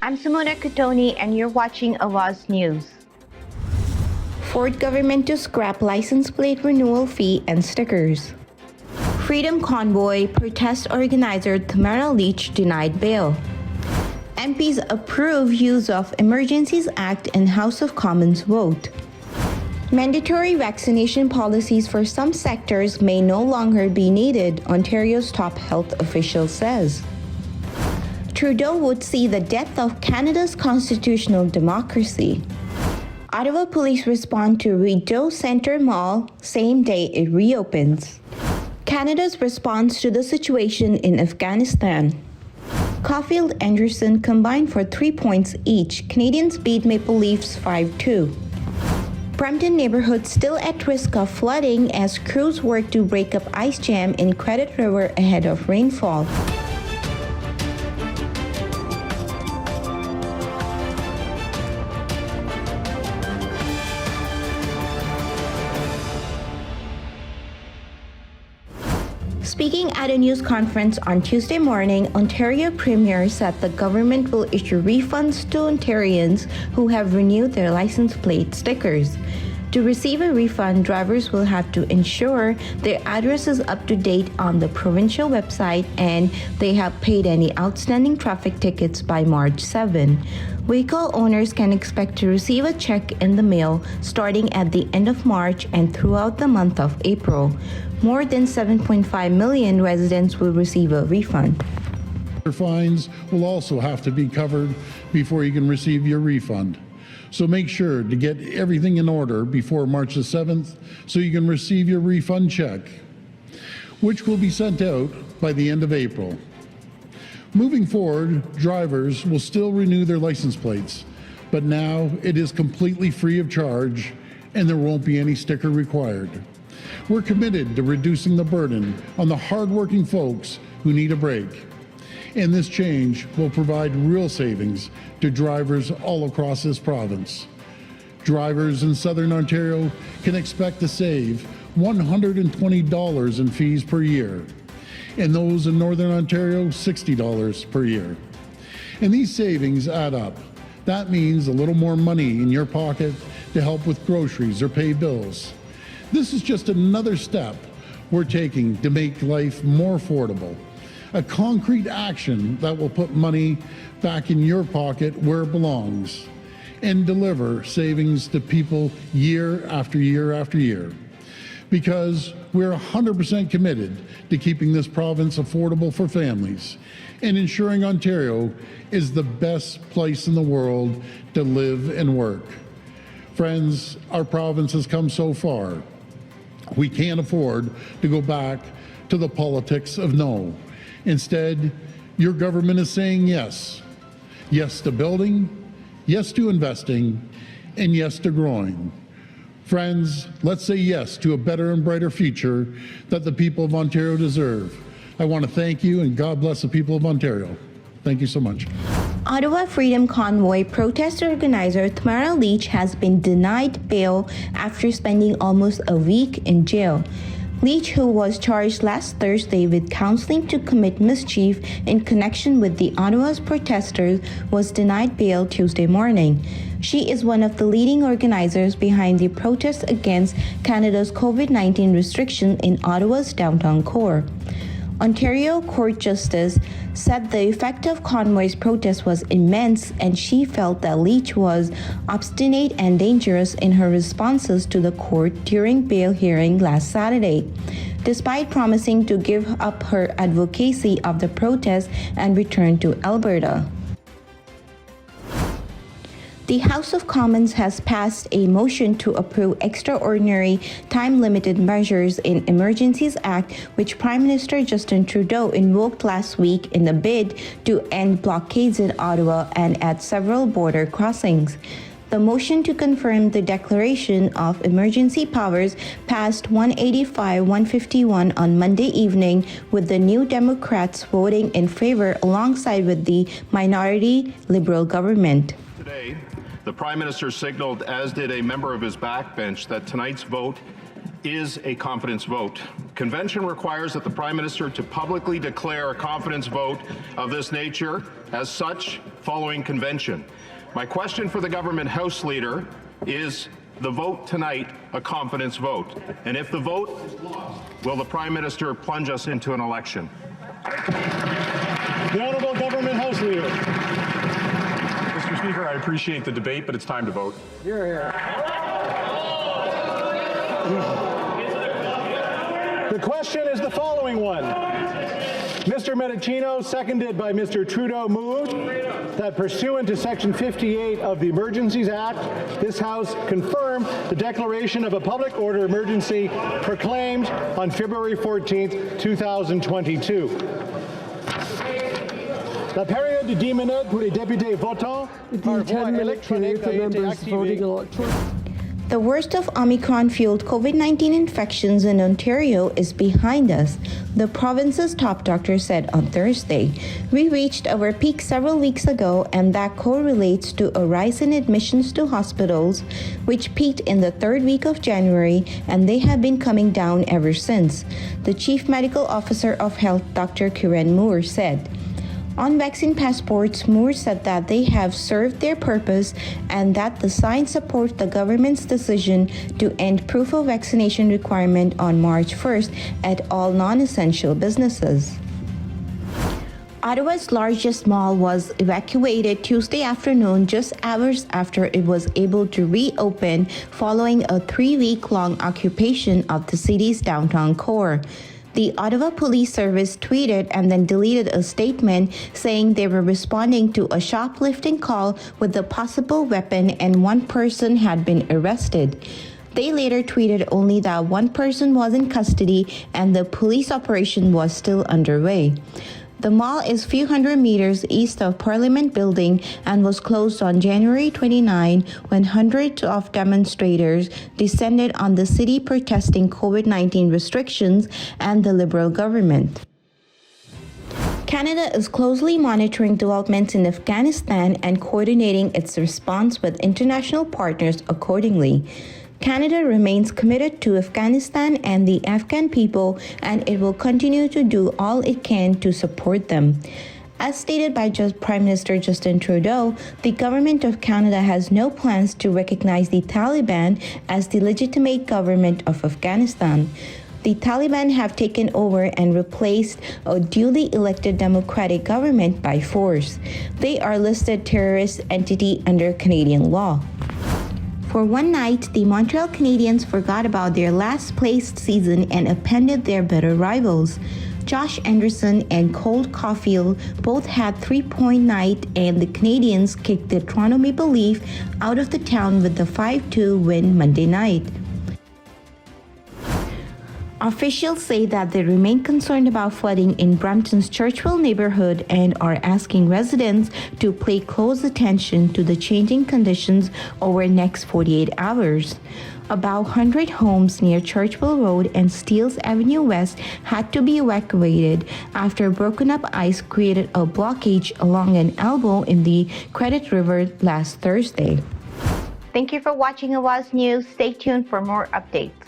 I'm Simona Cotoni and you're watching Awaz News. Ford government to scrap license plate renewal fee and stickers. Freedom Convoy protest organizer Tamara Leach denied bail. MPs approve use of Emergencies Act in House of Commons vote. Mandatory vaccination policies for some sectors may no longer be needed, Ontario's top health official says. Trudeau would see the death of Canada's constitutional democracy. Ottawa police respond to Rideau Centre Mall same day it reopens. Canada's response to the situation in Afghanistan. Caulfield Anderson combined for 3 points each. Canadians beat Maple Leafs 5-2. Brampton neighborhood still at risk of flooding as crews work to break up ice jam in Credit River ahead of rainfall. Speaking at a news conference on Tuesday morning, Ontario Premier said the government will issue refunds to Ontarians who have renewed their license plate stickers. To receive a refund, drivers will have to ensure their address is up to date on the provincial website and they have paid any outstanding traffic tickets by March 7. Vehicle owners can expect to receive a check in the mail starting at the end of March and throughout the month of April. More than 7.5 million residents will receive a refund. Your fines will also have to be covered before you can receive your refund. So make sure to get everything in order before March the 7th so you can receive your refund check, which will be sent out by the end of April. Moving forward, drivers will still renew their license plates, but now it is completely free of charge and there won't be any sticker required. We're committed to reducing the burden on the hardworking folks who need a break. And this change will provide real savings to drivers all across this province. Drivers in Southern Ontario can expect to save $120 in fees per year, and those in Northern Ontario, $60 per year. And these savings add up. That means a little more money in your pocket to help with groceries or pay bills. This is just another step we're taking to make life more affordable. A concrete action that will put money back in your pocket where it belongs and deliver savings to people year after year after year. Because we're 100% committed to keeping this province affordable for families and ensuring Ontario is the best place in the world to live and work. Friends, our province has come so far. We can't afford to go back to the politics of no. Instead, your government is saying yes. Yes to building, yes to investing, and yes to growing. Friends, let's say yes to a better and brighter future that the people of Ontario deserve. I want to thank you and God bless the people of Ontario. Thank you so much. Ottawa Freedom Convoy protest organizer Tamara Leach has been denied bail after spending almost a week in jail. Leach, who was charged last Thursday with counseling to commit mischief in connection with the Ottawa's protesters, was denied bail Tuesday morning. She is one of the leading organizers behind the protests against Canada's COVID-19 restriction in Ottawa's downtown core. Ontario Court Justice said the effect of Convoy's protest was immense, and she felt that Leach was obstinate and dangerous in her responses to the court during bail hearing last Saturday. Despite promising to give up her advocacy of the protest and return to Alberta. The House of Commons has passed a motion to approve extraordinary time-limited measures in Emergencies Act, which Prime Minister Justin Trudeau invoked last week in a bid to end blockades in Ottawa and at several border crossings. The motion to confirm the declaration of emergency powers passed 185-151 on Monday evening, with the New Democrats voting in favor alongside with the minority Liberal government. Today, the Prime Minister signaled, as did a member of his backbench, that tonight's vote is a confidence vote. Convention requires that the Prime Minister to publicly declare a confidence vote of this nature as such following convention. My question for the government House Leader is the vote tonight a confidence vote? And if the vote is lost, will the Prime Minister plunge us into an election? The Honourable Government House Leader. Mr. Speaker, I appreciate the debate, but it's time to vote. You're here. The question is the following one. Mr. Medicino, seconded by Mr. Trudeau, moved that pursuant to Section 58 of the Emergencies Act, this House confirm the declaration of a public order emergency proclaimed on February 14th, 2022. La période de 10 minutes pour les députés votants par voie électronique a été activée. The worst of Omicron-fueled COVID-19 infections in Ontario is behind us, the province's top doctor said on Thursday. We reached our peak several weeks ago, and that correlates to a rise in admissions to hospitals, which peaked in the third week of January, and they have been coming down ever since, the Chief Medical Officer of Health, Dr. Kiran Moore, said. On vaccine passports, Moore said that they have served their purpose and that the signs support the government's decision to end proof of vaccination requirement on March 1st at all non-essential businesses. Ottawa's largest mall was evacuated Tuesday afternoon just hours after it was able to reopen following a 3-week-long occupation of the city's downtown core. The Ottawa Police Service tweeted and then deleted a statement saying they were responding to a shoplifting call with a possible weapon and one person had been arrested. They later tweeted only that one person was in custody and the police operation was still underway. The mall is a few hundred meters east of Parliament Building and was closed on January 29 when hundreds of demonstrators descended on the city protesting COVID-19 restrictions and the Liberal government. Canada is closely monitoring developments in Afghanistan and coordinating its response with international partners accordingly. Canada remains committed to Afghanistan and the Afghan people, and it will continue to do all it can to support them. As stated by Prime Minister Justin Trudeau, the Government of Canada has no plans to recognize the Taliban as the legitimate government of Afghanistan. The Taliban have taken over and replaced a duly elected democratic government by force. They are listed terrorist entity under Canadian law. For one night, the Montreal Canadiens forgot about their last-placed season and upended their better rivals. Josh Anderson and Cole Caulfield both had 3-point night, and the Canadiens kicked the Toronto Maple Leafs out of the town with the 5-2 win Monday night. Officials say that they remain concerned about flooding in Brampton's Churchville neighborhood and are asking residents to pay close attention to the changing conditions over the next 48 hours. About 100 homes near Churchville Road and Steeles Avenue West had to be evacuated after broken up ice created a blockage along an elbow in the Credit River last Thursday. Thank you for watching Awaz News. Stay tuned for more updates.